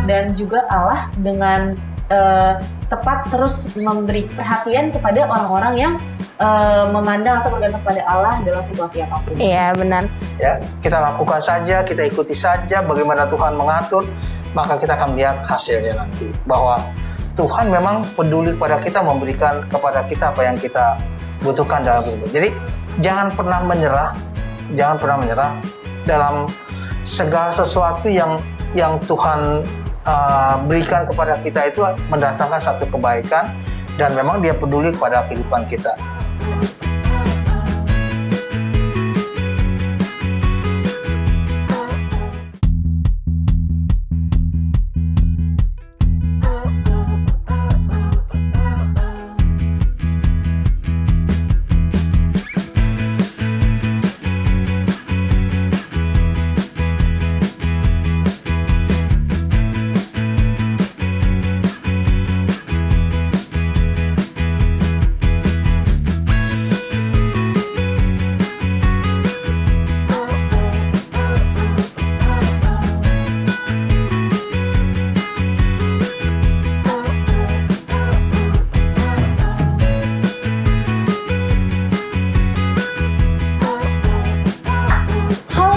dan juga Allah dengan tepat terus memberi perhatian kepada orang-orang yang memandang atau bergantung pada Allah dalam situasi apapun. Iya, benar. Ya, kita lakukan saja, kita ikuti saja bagaimana Tuhan mengatur, maka kita akan lihat hasilnya nanti. Bahwa Tuhan memang peduli kepada kita, memberikan kepada kita apa yang kita butuhkan dalam hidup. Jadi jangan pernah menyerah dalam segala sesuatu yang Tuhan berikan kepada kita itu mendatangkan satu kebaikan dan memang Dia peduli kepada kehidupan kita.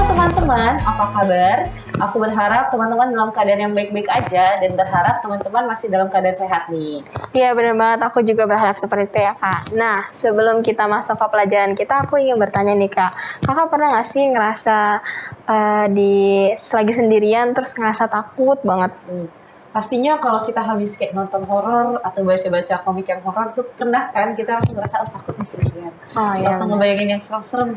Teman-teman, apa kabar? Aku berharap teman-teman dalam keadaan yang baik-baik aja dan berharap teman-teman masih dalam keadaan sehat nih. Iya, benar banget. Aku juga berharap seperti itu ya, Kak. Nah, sebelum kita masuk ke pelajaran kita, aku ingin bertanya nih, Kak. Kakak pernah nggak sih ngerasa lagi sendirian terus ngerasa takut banget? Pastinya kalau kita habis kayak nonton horor atau baca-baca komik yang horor tuh pernah kan kita langsung ngerasa takut nih sendirian. Oh, iya, langsung ngebayangin yang serem-serem.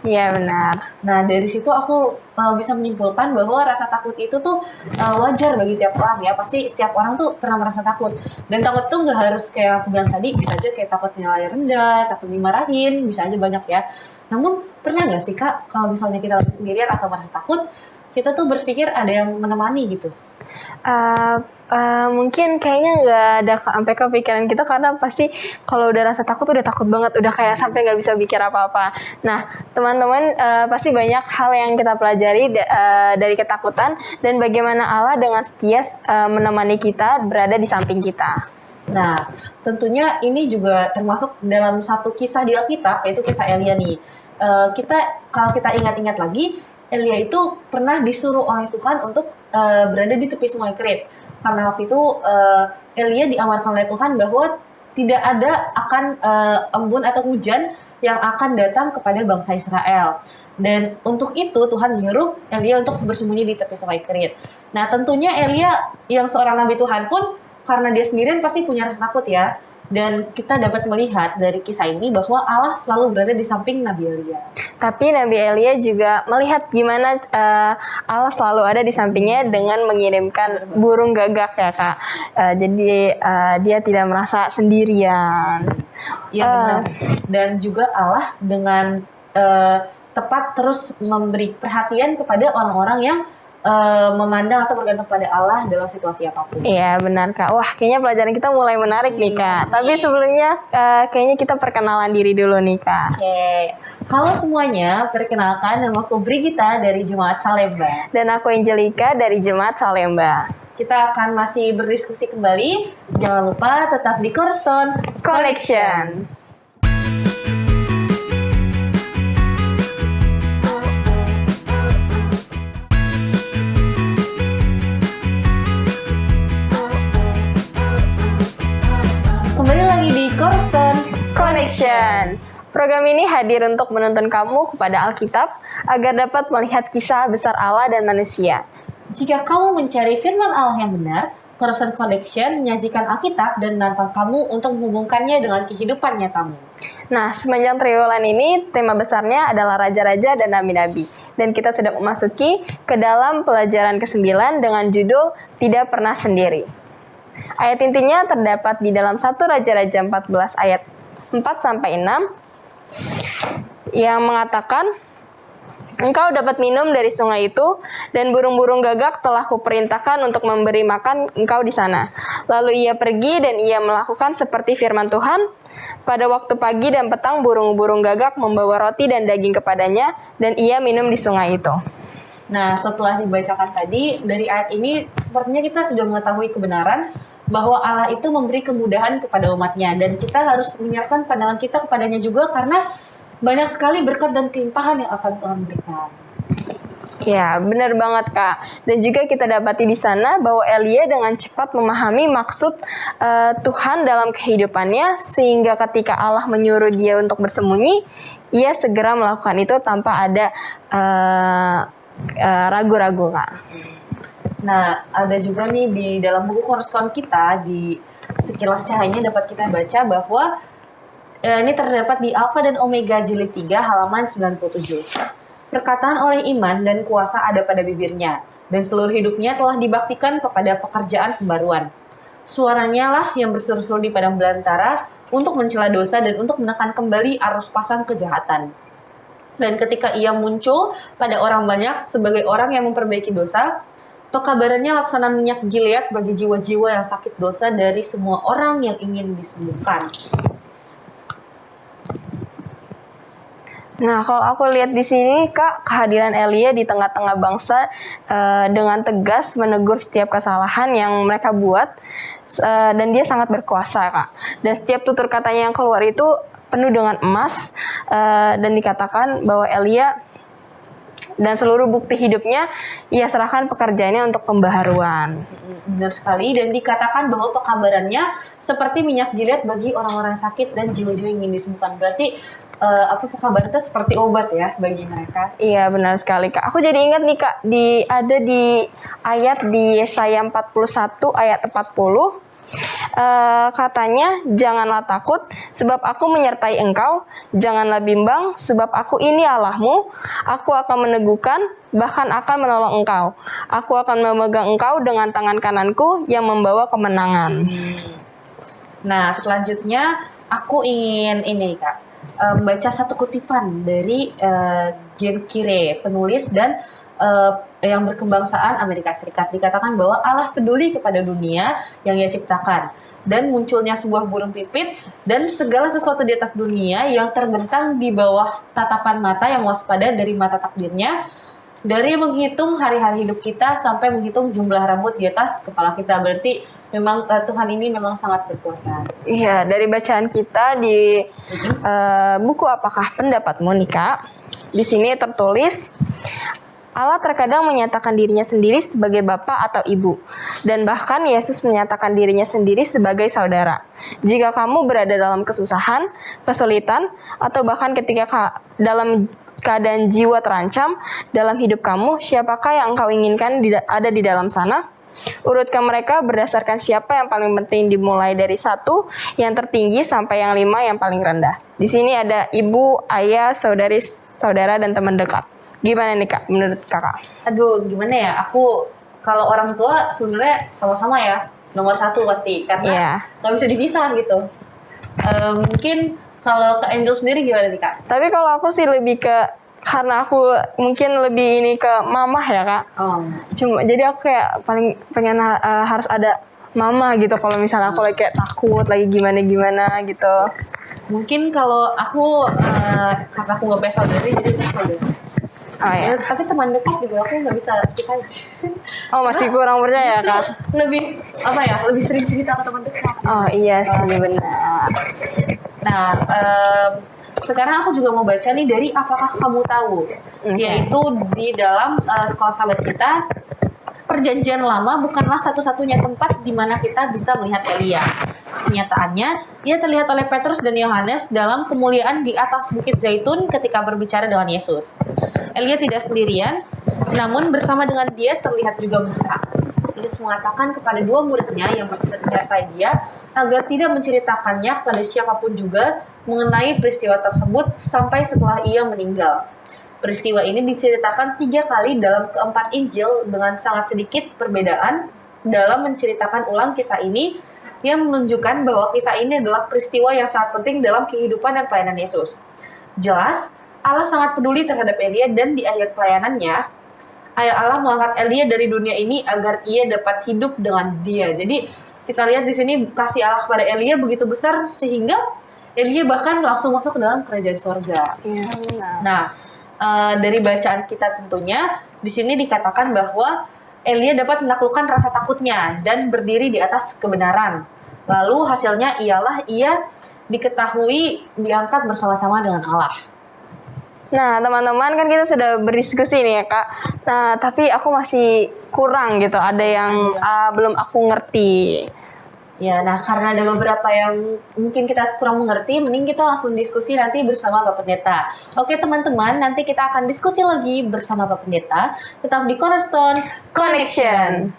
Iya, benar. Nah, dari situ aku bisa menyimpulkan bahwa rasa takut itu tuh wajar bagi tiap orang ya. Pasti setiap orang tuh pernah merasa takut. Dan takut tuh nggak harus kayak aku bilang tadi, bisa aja kayak takut nilai rendah, takut dimarahin, bisa aja banyak ya. Namun pernah nggak sih Kak, kalau misalnya kita lagi sendirian atau merasa takut, kita tuh berpikir ada yang menemani gitu? Mungkin kayaknya nggak ada sampai kepikiran gitu, karena pasti kalau udah rasa takut udah takut banget, udah kayak sampai nggak bisa pikir apa-apa. Nah, teman-teman, pasti banyak hal yang kita pelajari dari ketakutan dan bagaimana Allah dengan setia menemani kita, berada di samping kita. Nah, tentunya ini juga termasuk dalam satu kisah di Alkitab, yaitu kisah Elia nih. Kalau kita ingat-ingat lagi, Elia itu pernah disuruh oleh Tuhan untuk berada di tepi sungai Kerit. Karena waktu itu Elia diamarkan oleh Tuhan bahwa tidak ada akan embun atau hujan yang akan datang kepada bangsa Israel. Dan untuk itu Tuhan menyuruh Elia untuk bersembunyi di tepi sungai Kerit. Nah, tentunya Elia yang seorang nabi Tuhan pun karena dia sendirian pasti punya rasa takut ya. Dan kita dapat melihat dari kisah ini bahwa Allah selalu berada di samping Nabi Elia. Tapi Nabi Elia juga melihat gimana Allah selalu ada di sampingnya dengan mengirimkan burung gagak ya, Kak. Jadi dia tidak merasa sendirian. Iya, benar. Dan juga Allah dengan tepat terus memberi perhatian kepada orang-orang yang memandang atau bergantung pada Allah dalam situasi apapun. Iya, benar, Kak. Wah, kayaknya pelajaran kita mulai menarik nih, Kak. Tapi sebelumnya kayaknya kita perkenalan diri dulu nih, Kak. Oke. Halo semuanya, perkenalkan nama aku Brigita dari Jemaat Salemba. Dan aku Angelika dari Jemaat Salemba. Kita akan masih berdiskusi kembali. Jangan lupa tetap di Cornerstone Connection. Kembali lagi di Cornerstone Connection. Program ini hadir untuk menuntun kamu kepada Alkitab agar dapat melihat kisah besar Allah dan manusia. Jika kamu mencari firman Allah yang benar, Cornerstone Connection menyajikan Alkitab dan menantang kamu untuk menghubungkannya dengan kehidupan nyatamu. Nah, sepanjang triwulan ini, tema besarnya adalah Raja-Raja dan Nabi-Nabi. Dan kita sudah memasuki ke dalam pelajaran ke-9 dengan judul Tidak Pernah Sendiri. Ayat intinya terdapat di dalam 1 Raja-Raja 14 ayat 4-6 yang mengatakan, "Engkau dapat minum dari sungai itu, dan burung-burung gagak telah kuperintahkan untuk memberi makan engkau di sana." Lalu ia pergi dan ia melakukan seperti firman Tuhan. Pada waktu pagi dan petang burung-burung gagak membawa roti dan daging kepadanya, dan ia minum di sungai itu. Nah, setelah dibacakan tadi, dari ayat ini sepertinya kita sudah mengetahui kebenaran bahwa Allah itu memberi kemudahan kepada umatnya, dan kita harus menyerahkan pandangan kita kepadanya juga karena banyak sekali berkat dan kelimpahan yang akan Tuhan berikan. Ya, benar banget Kak. Dan juga kita dapati di sana bahwa Elia dengan cepat memahami maksud Tuhan dalam kehidupannya, sehingga ketika Allah menyuruh dia untuk bersembunyi, ia segera melakukan itu tanpa ada ragu-ragu Kak. Nah, ada juga nih di dalam buku korespon kita, di sekilas cahayanya dapat kita baca bahwa ini terdapat di Alfa dan Omega jilid 3 halaman 97. Perkataan oleh iman dan kuasa ada pada bibirnya, dan seluruh hidupnya telah dibaktikan kepada pekerjaan pembaruan. Suaranya lah yang berseru-seru di padang belantara untuk mencela dosa dan untuk menekan kembali arus pasang kejahatan. Dan ketika ia muncul pada orang banyak sebagai orang yang memperbaiki dosa, pekabarannya laksana minyak Gilead bagi jiwa-jiwa yang sakit dosa dari semua orang yang ingin disembuhkan. Nah, kalau aku lihat di sini Kak, kehadiran Elia di tengah-tengah bangsa dengan tegas menegur setiap kesalahan yang mereka buat, dan dia sangat berkuasa Kak. Dan setiap tutur katanya yang keluar itu penuh dengan emas, dan dikatakan bahwa Elia dan seluruh bukti hidupnya ia serahkan pekerjaannya untuk pembaharuan. Benar sekali, dan dikatakan bahwa pekabarannya seperti minyak Gilead bagi orang-orang sakit dan jiwa-jiwa yang ingin disembuhkan. Berarti pekabaran itu seperti obat ya bagi mereka. Iya, benar sekali Kak. Aku jadi ingat nih Kak, ada di ayat di Yesaya 41 ayat 40. Katanya, janganlah takut sebab aku menyertai engkau, janganlah bimbang sebab aku ini Allahmu, aku akan meneguhkan bahkan akan menolong engkau, aku akan memegang engkau dengan tangan kananku yang membawa kemenangan. Nah, selanjutnya aku ingin ini Kak, membaca satu kutipan dari Gen Kire, penulis dan yang berkebangsaan Amerika Serikat. Dikatakan bahwa Allah peduli kepada dunia yang ia ciptakan, dan munculnya sebuah burung pipit dan segala sesuatu di atas dunia yang terbentang di bawah tatapan mata yang waspada dari mata takdirnya, dari menghitung hari-hari hidup kita sampai menghitung jumlah rambut di atas kepala kita. Berarti memang Tuhan ini memang sangat berkuasa. Iya, dari bacaan kita di buku Apakah Pendapatmu nih Kak, di sini tertulis, Allah terkadang menyatakan dirinya sendiri sebagai Bapa atau Ibu, dan bahkan Yesus menyatakan dirinya sendiri sebagai saudara. Jika kamu berada dalam kesusahan, kesulitan, atau bahkan ketika dalam keadaan jiwa terancam dalam hidup kamu, siapakah yang engkau inginkan ada di dalam sana? Urutkan mereka berdasarkan siapa yang paling penting, dimulai dari 1 yang tertinggi sampai yang 5 yang paling rendah. Di sini ada ibu, ayah, saudari, saudara, dan teman dekat. Gimana nih Kak, menurut Kakak? Aduh, gimana ya? Aku kalau orang tua sebenarnya sama-sama ya, nomor 1 pasti, karena nggak bisa dipisah gitu. Mungkin kalau ke Angel sendiri gimana nih Kak? Tapi kalau aku sih lebih ke, karena aku mungkin lebih ini ke mamah ya Kak. Jadi aku kayak paling pengen harus ada mama gitu, kalau misalnya aku lagi kayak takut, lagi gimana gitu. Mungkin kalau aku karena aku nggak punya saudari, jadi aku saudara. Ya. Tapi teman dekat juga aku nggak bisa pisah. Masih kurang percaya Kak? Lebih lebih sering cerita ke teman dekat. Iya sih, benar. Nah, sekarang aku juga mau baca nih dari Apakah Kamu Tahu, yaitu di dalam sekolah sahabat kita. Perjanjian Lama bukanlah satu-satunya tempat di mana kita bisa melihat Elia. Kenyataannya, ia terlihat oleh Petrus dan Yohanes dalam kemuliaan di atas Bukit Zaitun ketika berbicara dengan Yesus. Elia tidak sendirian, namun bersama dengan dia terlihat juga Musa. Yesus mengatakan kepada 2 muridnya yang menyertai dia agar tidak menceritakannya pada siapapun juga mengenai peristiwa tersebut sampai setelah ia meninggal. Peristiwa ini diceritakan 3 kali dalam keempat Injil dengan sangat sedikit perbedaan dalam menceritakan ulang kisah ini, yang menunjukkan bahwa kisah ini adalah peristiwa yang sangat penting dalam kehidupan dan pelayanan Yesus. Jelas, Allah sangat peduli terhadap Elia, dan di akhir pelayanannya, Allah mengangkat Elia dari dunia ini agar ia dapat hidup dengan dia. Jadi kita lihat di sini kasih Allah kepada Elia begitu besar sehingga Elia bahkan langsung masuk ke dalam kerajaan surga. Iya. Nah, dari bacaan kita tentunya di sini dikatakan bahwa Elia dapat menaklukkan rasa takutnya dan berdiri di atas kebenaran. Lalu hasilnya ialah ia diketahui diangkat bersama-sama dengan Allah. Nah, teman-teman, kan kita sudah berdiskusi nih ya, Kak. Nah, tapi aku masih kurang gitu. Ada yang belum aku ngerti. Ya, nah karena ada beberapa yang mungkin kita kurang mengerti, mending kita langsung diskusi nanti bersama Pak Pendeta. Oke teman-teman, nanti kita akan diskusi lagi bersama Pak Pendeta. Tetap di Cornerstone Connection.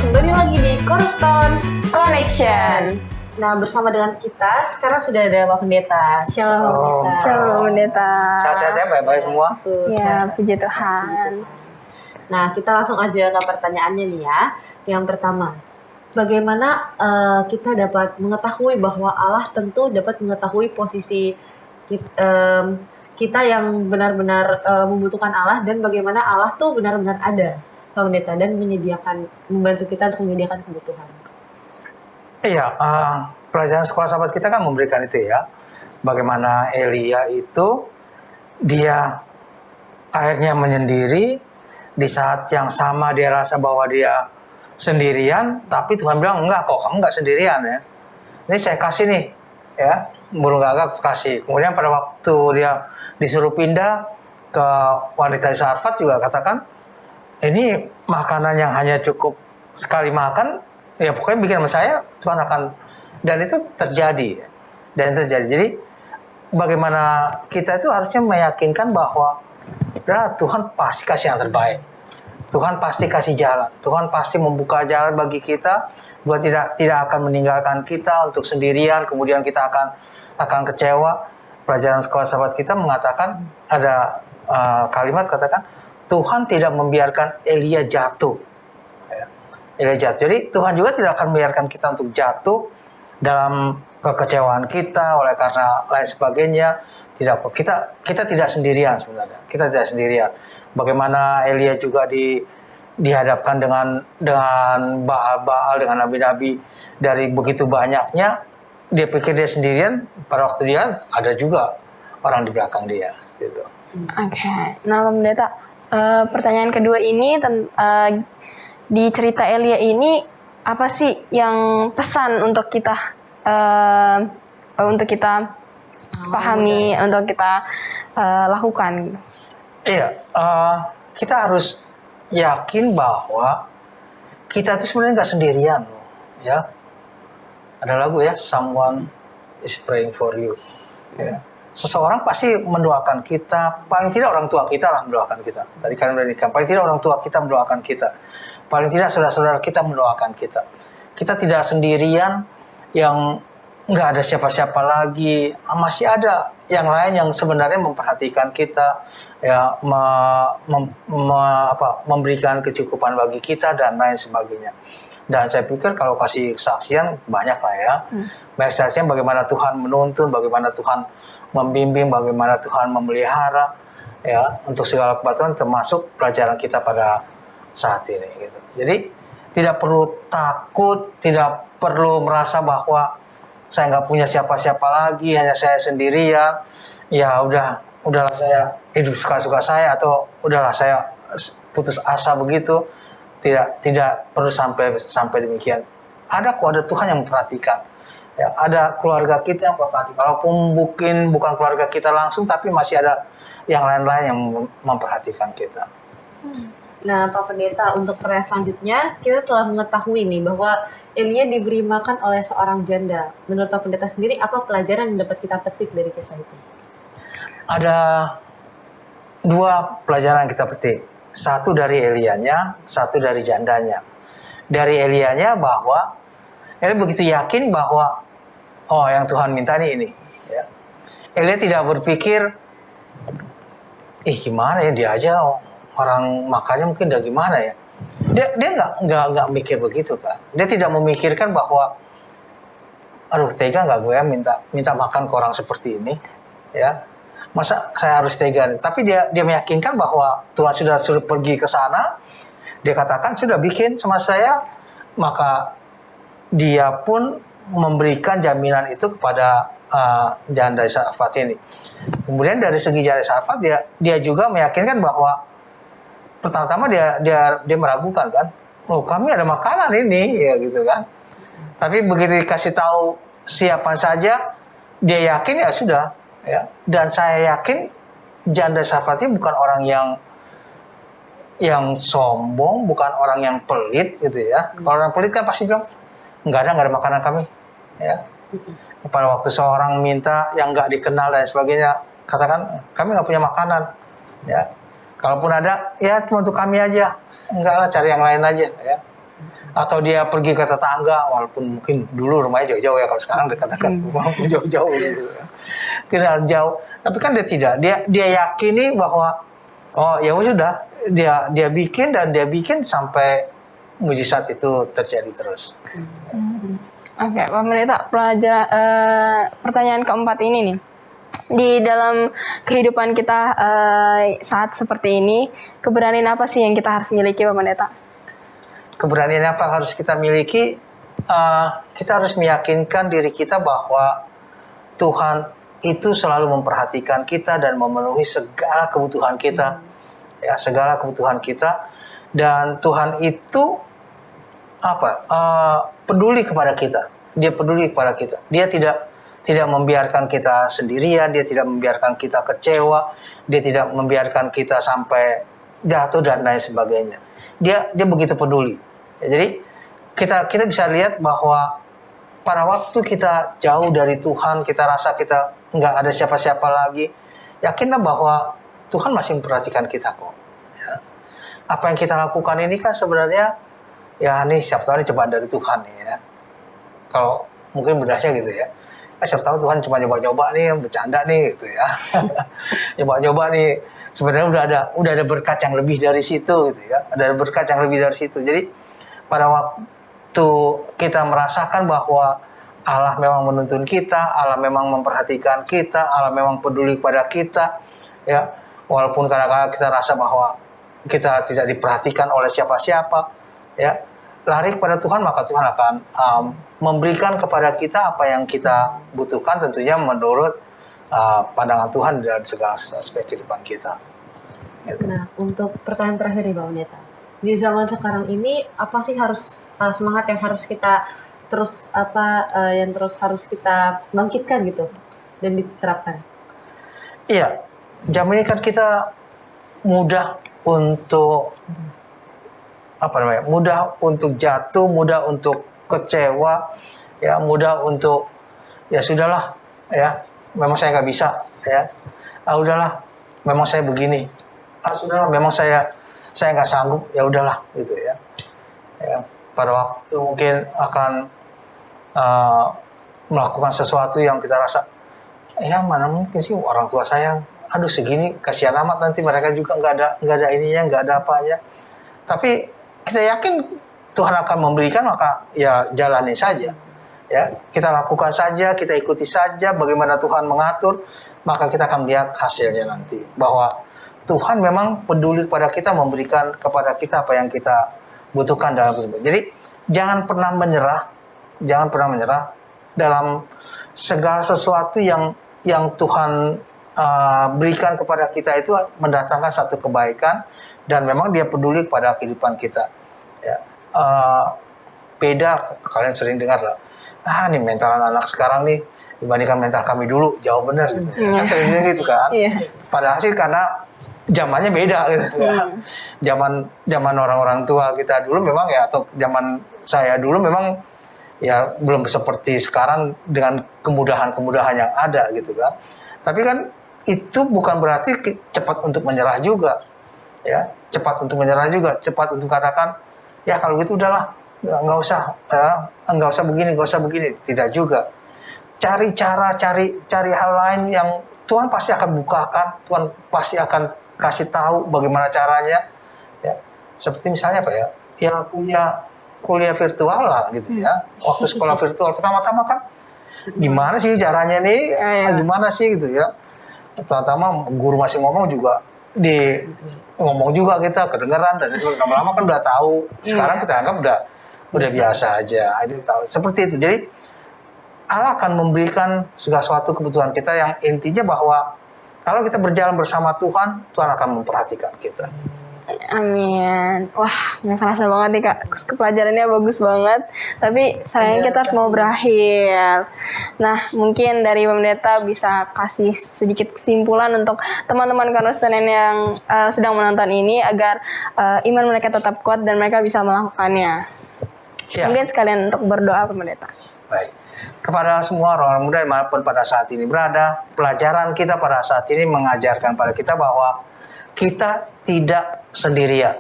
Kembali lagi di Cornerstone Connection. Nah, bersama dengan kita sekarang sudah ada Pak Pendeta. Shalom, Pak Pendeta. Shalom, Pendeta. Sehat-sehat ya, baik-baik semua. Ya, puji Tuhan. Nah, kita langsung aja ke pertanyaannya nih ya. Yang pertama, bagaimana kita dapat mengetahui bahwa Allah tentu dapat mengetahui posisi kita yang benar-benar membutuhkan Allah, dan bagaimana Allah tuh benar-benar ada, Pak Pendeta, dan membantu kita untuk menyediakan kebutuhan. Iya, pelajaran sekolah sahabat kita kan memberikan itu ya. Bagaimana Elia itu, dia akhirnya menyendiri, di saat yang sama dia rasa bahwa dia sendirian, tapi Tuhan bilang, enggak kok, kamu enggak sendirian ya. Ini saya kasih nih, ya, burung gagak kasih. Kemudian pada waktu dia disuruh pindah ke wanita di Sarfat juga katakan, ini makanan yang hanya cukup sekali makan, ya pokoknya bikin sama saya, Tuhan akan, dan itu terjadi. Jadi bagaimana kita itu harusnya meyakinkan bahwa Tuhan pasti kasih yang terbaik. Tuhan pasti kasih jalan. Tuhan pasti membuka jalan bagi kita, buat tidak akan meninggalkan kita untuk sendirian, kemudian kita akan kecewa. Pelajaran sekolah sahabat kita mengatakan, ada kalimat katakan, Tuhan tidak membiarkan Elia jatuh. Jadi Tuhan juga tidak akan membiarkan kita untuk jatuh dalam kekecewaan kita oleh karena lain sebagainya. Kita tidak sendirian sebenarnya. Kita tidak sendirian. Bagaimana Elia juga dihadapkan dengan Baal, dengan nabi-nabi dari begitu banyaknya, dia pikir dia sendirian, pada waktu dia ada juga orang di belakang dia gitu. Oke. Nah, Pak Pendeta, pertanyaan kedua ini di cerita Elia ini apa sih yang pesan untuk kita pahami, untuk kita lakukan? Iya, kita harus yakin bahwa kita itu sebenarnya nggak sendirian loh, ya. Ada lagu ya, Someone is praying for you. Ya. Seseorang pasti mendoakan kita, paling tidak orang tua kita lah mendoakan kita. Tadi kalian udah nikah, paling tidak orang tua kita mendoakan kita. Paling tidak saudara-saudara kita mendoakan kita. Kita tidak sendirian yang nggak ada siapa-siapa lagi. Masih ada yang lain yang sebenarnya memperhatikan kita, ya, memberikan kecukupan bagi kita dan lain sebagainya. Dan saya pikir kalau kasih kesaksian banyak lah ya. Banyak kesaksian bagaimana Tuhan menuntun, bagaimana Tuhan membimbing, bagaimana Tuhan memelihara, ya, untuk segala kebaikan, termasuk pelajaran kita pada saat ini gitu. Jadi tidak perlu takut, tidak perlu merasa bahwa saya nggak punya siapa-siapa lagi, hanya saya sendirian. Ya udahlah saya hidup suka-suka saya, atau udahlah saya putus asa begitu. Tidak perlu sampai demikian. Ada Tuhan yang memperhatikan. Ya, ada keluarga kita yang memperhatikan. Walaupun bukan keluarga kita langsung, tapi masih ada yang lain-lain yang memperhatikan kita. Nah, Pak Pendeta, untuk pertanyaan selanjutnya, kita telah mengetahui nih bahwa Elia diberi makan oleh seorang janda. Menurut Pak Pendeta sendiri, apa pelajaran yang dapat kita petik dari kisah itu? Ada dua pelajaran yang kita petik. Satu dari Elianya, satu dari jandanya. Dari Elianya bahwa Elia begitu yakin bahwa yang Tuhan minta ini. Ya. Elia tidak berpikir, gimana ya dia aja orang makannya mungkin udah gimana ya. Dia nggak mikir begitu kan. Dia tidak memikirkan bahwa, aduh tega nggak gue ya minta makan ke orang seperti ini, ya. Masa saya harus tega? Tapi dia meyakinkan bahwa Tuhan sudah suruh pergi ke sana, Dia katakan sudah bikin sama saya, maka dia pun memberikan jaminan itu kepada janda Sarfat ini. Kemudian dari segi janda Sarfat, dia juga meyakinkan bahwa pertama-tama dia meragukan kan, oh kami ada makanan ini ya gitu kan. Tapi begitu dikasih tahu siapa saja, dia yakin ya sudah ya. Dan saya yakin janda Sarfat ini bukan orang yang sombong, bukan orang yang pelit gitu ya. Kalau orang pelit kan pasti bilang nggak ada makanan kami ya. Pada waktu seorang minta yang nggak dikenal dan sebagainya, katakan kami nggak punya makanan ya. Kalaupun ada ya cuma untuk kami aja, enggak lah, cari yang lain aja ya. Atau dia pergi ke tetangga, walaupun mungkin dulu rumahnya jauh-jauh ya, kalau sekarang dikatakan rumah jauh-jauh gitu ya. Kenal jauh, tapi kan dia tidak, dia yakini bahwa oh ya sudah, dia bikin dan dia bikin sampai mujizat itu terjadi terus. Oke, Pak Pendeta, pertanyaan keempat ini nih. Di dalam kehidupan kita saat seperti ini, keberanian apa sih yang kita harus miliki, Pak Pendeta? Keberanian apa yang harus kita miliki? Kita harus meyakinkan diri kita bahwa Tuhan itu selalu memperhatikan kita dan memenuhi segala kebutuhan kita, ya, segala kebutuhan kita. Dan Tuhan itu peduli kepada kita. Dia peduli kepada kita. Dia tidak membiarkan kita sendirian, dia tidak membiarkan kita kecewa, dia tidak membiarkan kita sampai jatuh dan lain sebagainya. Dia begitu peduli. Ya, jadi kita bisa lihat bahwa pada waktu kita jauh dari Tuhan, kita rasa kita nggak ada siapa-siapa lagi, yakinlah bahwa Tuhan masih memperhatikan kita kok. Ya. Apa yang kita lakukan ini kan sebenarnya ya nih siapa tahu ini cobaan dari Tuhan ya. Kalau mungkin mudahnya gitu ya. Siapa tahu Tuhan cuma nyoba-nyoba nih, bercanda nih gitu ya. Nyoba-nyoba nih. Sebenarnya udah ada berkat yang lebih dari situ gitu ya. Ada berkat yang lebih dari situ. Jadi pada waktu kita merasakan bahwa Allah memang menuntun kita, Allah memang memperhatikan kita, Allah memang peduli pada kita ya. Walaupun kadang-kadang kita rasa bahwa kita tidak diperhatikan oleh siapa-siapa ya. Lari kepada Tuhan, maka Tuhan akan memberikan kepada kita apa yang kita butuhkan, tentunya menurut pandangan Tuhan dalam segala aspek kehidupan kita. Gitu. Nah, untuk pertanyaan terakhir nih Pak Pendeta, di zaman sekarang ini apa sih harus semangat yang harus kita harus kita bangkitkan gitu dan diterapkan? Iya, zaman ini kan kita mudah untuk mudah untuk jatuh, mudah untuk kecewa, ya, mudah untuk ya sudahlah, ya, memang saya nggak bisa, ya, udahlah, memang saya begini, sudahlah, memang saya nggak sanggup, ya udahlah, gitu ya. Ya, pada waktu mungkin akan melakukan sesuatu yang kita rasa, ya mana mungkin sih orang tua saya, aduh segini, kasihan amat nanti mereka juga nggak ada ininya, nggak ada apanya, tapi kita yakin Tuhan akan memberikan, maka ya jalani saja. Ya, kita lakukan saja, kita ikuti saja bagaimana Tuhan mengatur, maka kita akan lihat hasilnya nanti. Bahwa Tuhan memang peduli kepada kita, memberikan kepada kita apa yang kita butuhkan dalam hidup. Jadi jangan pernah menyerah dalam segala sesuatu yang Tuhan berikan kepada kita, itu mendatangkan satu kebaikan dan memang Dia peduli kepada kehidupan kita. Ya, beda, kalian sering dengar lah, nih mental anak sekarang nih dibandingkan mental kami dulu jauh benar gitu. Kan sering gitu kan. Padahal sih karena zamannya beda gitu. Zaman orang-orang tua kita dulu memang ya, atau zaman saya dulu memang ya belum seperti sekarang dengan kemudahan-kemudahan yang ada gitu kan. Tapi kan itu bukan berarti cepat untuk menyerah juga. Ya, cepat untuk menyerah juga, cepat untuk katakan ya kalau gitu udahlah, nggak usah begini, tidak juga. Cari cara, cari hal lain yang Tuhan pasti akan bukakan, Tuhan pasti akan kasih tahu bagaimana caranya. Ya, seperti misalnya apa ya, kuliah virtual lah gitu ya. Waktu sekolah virtual pertama-tama kan, gimana sih caranya nih, gimana sih gitu ya. Pertama guru masih ngomong juga di ngomong juga kita kedengeran dan itu lama-lama kan udah tahu. Sekarang kita anggap udah biasa aja. Itu tahu. Seperti itu. Jadi Allah akan memberikan segala sesuatu kebutuhan kita yang intinya bahwa kalau kita berjalan bersama Tuhan, Tuhan akan memperhatikan kita. Amin. Wah, nggak kerasa banget nih Kak. Pelajarannya bagus banget. Tapi sayangnya kita harus mau berakhir. Nah, mungkin dari Pendeta bisa kasih sedikit kesimpulan untuk teman-teman Cornerstone yang sedang menonton ini agar iman mereka tetap kuat dan mereka bisa melakukannya. Ya. Mungkin sekalian untuk berdoa Pendeta. Baik. Kepada semua orang muda dimanapun pada saat ini berada, pelajaran kita pada saat ini mengajarkan pada kita bahwa kita tidak sendirian.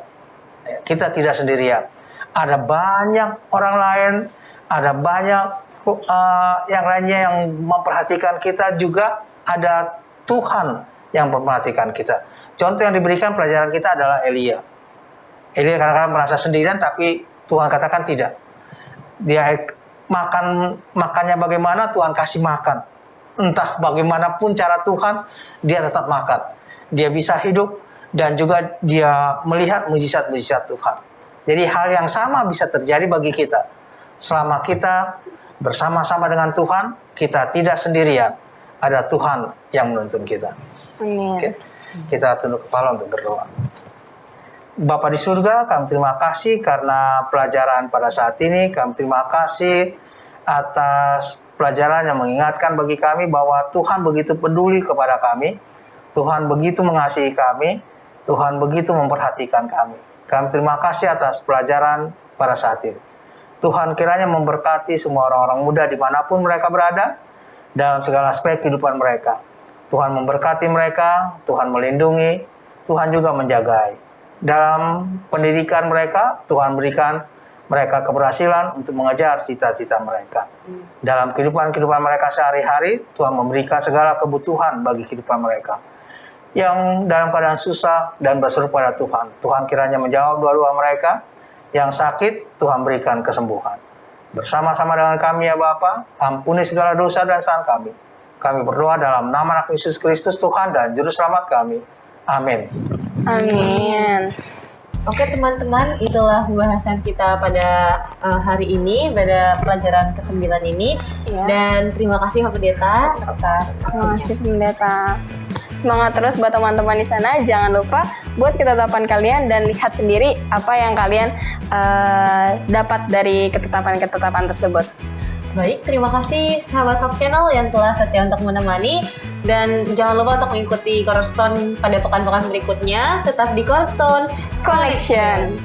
Kita tidak sendirian. Ada banyak orang lain, ada banyak yang lainnya yang memperhatikan kita, juga ada Tuhan yang memperhatikan kita. Contoh yang diberikan pelajaran kita adalah Elia. Elia kadang-kadang merasa sendirian, tapi Tuhan katakan tidak. Dia makannya bagaimana, Tuhan kasih makan. Entah bagaimanapun cara Tuhan, dia tetap makan. Dia bisa hidup dan juga dia melihat mujizat-mujizat Tuhan. Jadi hal yang sama bisa terjadi bagi kita. Selama kita bersama-sama dengan Tuhan, kita tidak sendirian. Ada Tuhan yang menuntun kita. Amin. Oke. Kita tunduk kepala untuk berdoa. Bapa di surga, kami terima kasih karena pelajaran pada saat ini. Kami terima kasih atas pelajaran yang mengingatkan bagi kami bahwa Tuhan begitu peduli kepada kami. Tuhan begitu mengasihi kami. Tuhan begitu memperhatikan kami. Kami terima kasih atas pelajaran pada saat ini. Tuhan kiranya memberkati semua orang-orang muda dimanapun mereka berada, dalam segala aspek kehidupan mereka. Tuhan memberkati mereka, Tuhan melindungi, Tuhan juga menjagai. Dalam pendidikan mereka, Tuhan berikan mereka keberhasilan untuk mengejar cita-cita mereka. Dalam kehidupan mereka sehari-hari, Tuhan memberikan segala kebutuhan bagi kehidupan mereka. Yang dalam keadaan susah dan berseru pada Tuhan, Tuhan kiranya menjawab doa-doa mereka. Yang sakit, Tuhan berikan kesembuhan. Bersama-sama dengan kami ya Bapa, ampuni segala dosa dan kesalahan kami. Kami berdoa dalam nama Anak Yesus Kristus Tuhan dan Juru Selamat kami. Amin. Amin. Oke teman-teman, itulah pembahasan kita pada hari ini, pada pelajaran ke-9 ini. Ya. Dan terima kasih Pak Pendeta atas Terima kasih Pendeta. Semangat terus buat teman-teman di sana. Jangan lupa buat ketetapan kalian dan lihat sendiri apa yang kalian dapat dari ketetapan-ketetapan tersebut. Baik, terima kasih sahabat Hub Channel yang telah setia untuk menemani. Dan jangan lupa untuk mengikuti Cornerstone pada pekan-pekan berikutnya. Tetap di Cornerstone Connection.